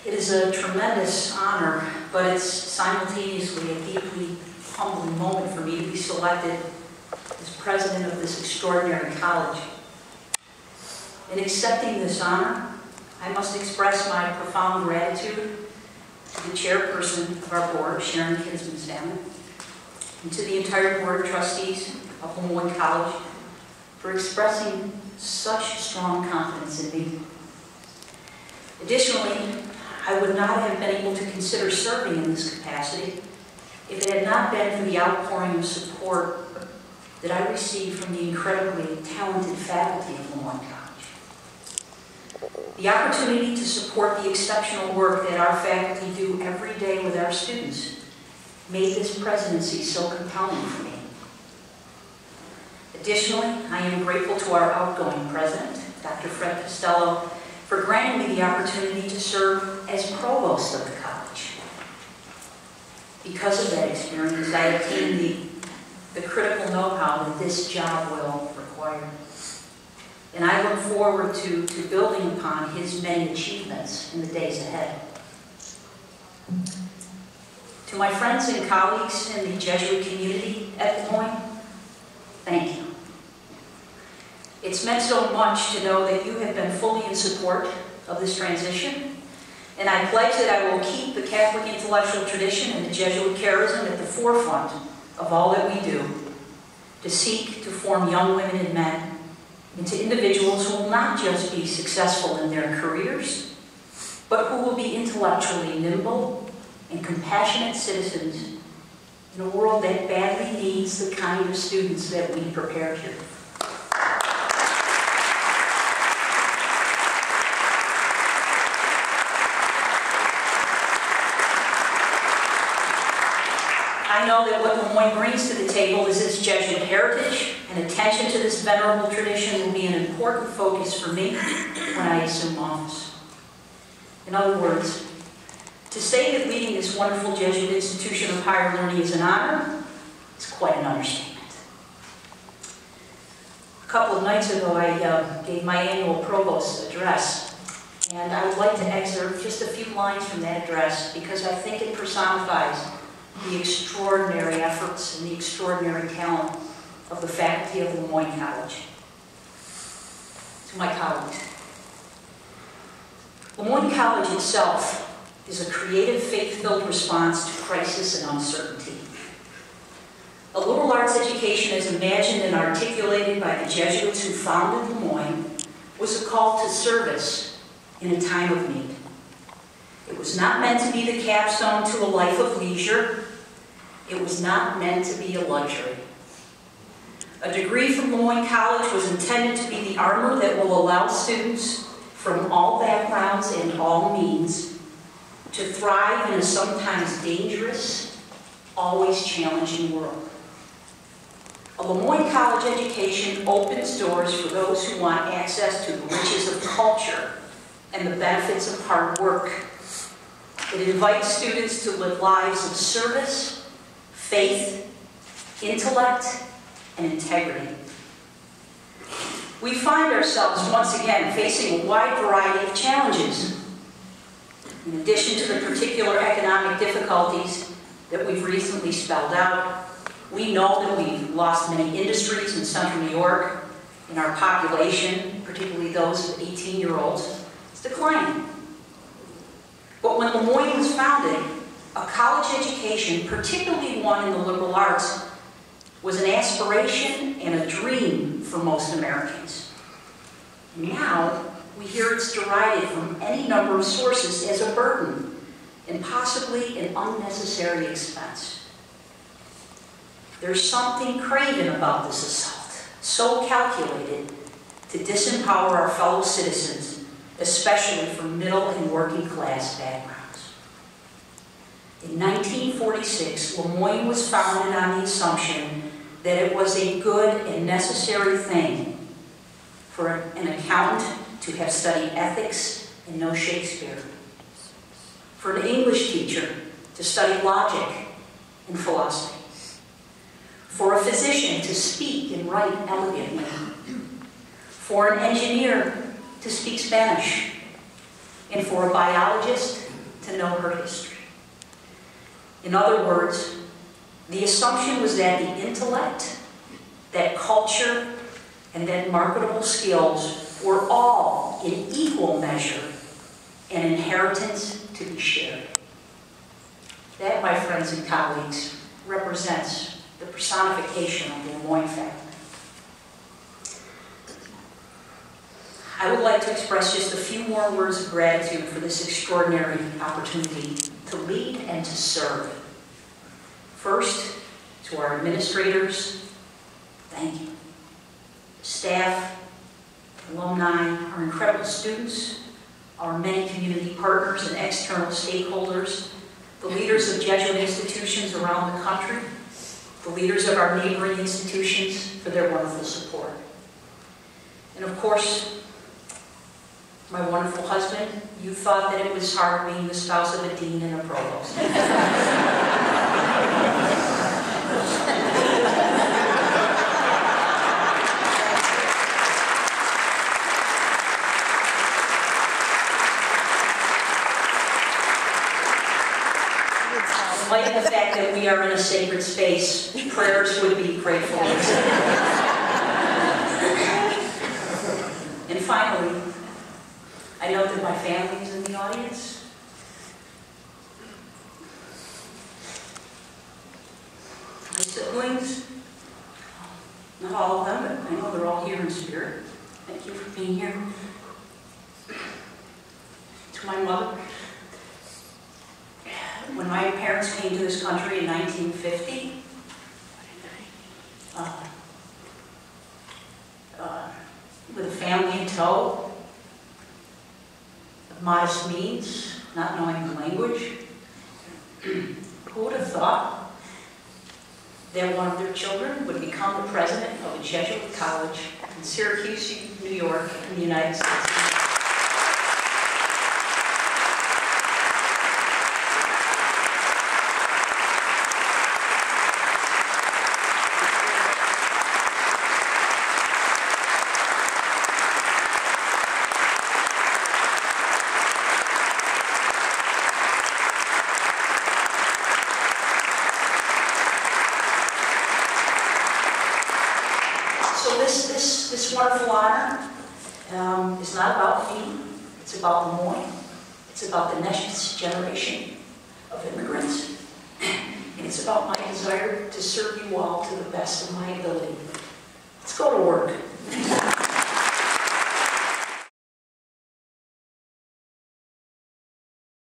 It is a tremendous honor, but it's simultaneously a deeply humbling moment for me to be selected as president of this extraordinary college. In accepting this honor, I must express my profound gratitude to the chairperson of our board, Sharon Kinsman's family, and to the entire board of trustees of Moyne College for expressing such strong confidence in me. Additionally, I would not have been able to consider serving in this capacity if it had not been for the outpouring of support that I received from the incredibly talented faculty of Moyne College. The opportunity to support the exceptional work that our faculty do every day with our students made this presidency so compelling for me. Additionally, I am grateful to our outgoing president, Dr. Fred Costello, for granting me the opportunity to serve as provost of the college. Because of that experience, I obtained the critical know-how that this job will require. And I look forward to building upon his many achievements in the days ahead. To my friends and colleagues in the Jesuit community at Moyne, thank you. It's meant so much to know that you have been fully in support of this transition, and I pledge that I will keep the Catholic intellectual tradition and the Jesuit charism at the forefront of all that we do, to seek to form young women and men into individuals who will not just be successful in their careers, but who will be intellectually nimble and compassionate citizens in a world that badly needs the kind of students that we prepare here. I know that what Moyne brings to the table is its Jesuit heritage, and attention to this venerable tradition will be an important focus for me when I assume office. In other words, to say that leading this wonderful Jesuit institution of higher learning is an honor is quite an understatement. A couple of nights ago, I gave my annual provost address, and I would like to excerpt just a few lines from that address because I think it personifies the extraordinary efforts and the extraordinary talent of the faculty of Moyne College. To my colleagues, Moyne College itself is a creative, faith-filled response to crisis and uncertainty. A liberal arts education as imagined and articulated by the Jesuits who founded Moyne was a call to service in a time of need. It was not meant to be the capstone to a life of leisure. It was not meant to be a luxury. A degree from Moyne College was intended to be the armor that will allow students from all backgrounds and all means to thrive in a sometimes dangerous, always challenging world. A Moyne College education opens doors for those who want access to the riches of culture and the benefits of hard work. It invites students to live lives of service, faith, intellect, and integrity. We find ourselves once again facing a wide variety of challenges. In addition to the particular economic difficulties that we've recently spelled out, we know that we've lost many industries in Central New York, and our population, particularly those of 18-year-olds, is declining. But when Moyne was founded, a college education, particularly one in the liberal arts, was an aspiration and a dream for most Americans. Now, we hear it's derided from any number of sources as a burden and possibly an unnecessary expense. There's something craven about this assault, so calculated to disempower our fellow citizens, especially from middle and working class backgrounds. In 1946, Moyne was founded on the assumption that it was a good and necessary thing for an accountant to have studied ethics and know Shakespeare, for an English teacher to study logic and philosophy, for a physician to speak and write elegantly, for an engineer to speak Spanish, and for a biologist know her history. In other words, the assumption was that the intellect, that culture, and that marketable skills were all, in equal measure, an inheritance to be shared. That, my friends and colleagues, represents the personification of the Moyne family. I would like to express just a few more words of gratitude for this extraordinary opportunity to lead and to serve. First, to our administrators, thank you. Staff, alumni, our incredible students, our many community partners and external stakeholders, the leaders of Jesuit institutions around the country, the leaders of our neighboring institutions for their wonderful support. And of course, my wonderful husband. You thought that it was hard being the spouse of a dean and a provost. In light of the fact that we are in a sacred space, prayers would be grateful. And finally, I know that my family is in the audience. My siblings, not all of them, but I know they're all here in spirit. Thank you for being here. To my mother, when my parents came to this country in 1950, with a family in tow, of modest means, not knowing the language, who would have thought that one of their children would become the president of a Jesuit college in Syracuse, New York, in the United States? This wonderful honor is not about me, it's about the Moyne. It's about the next generation of immigrants. And it's about my desire to serve you all to the best of my ability. Let's go to work.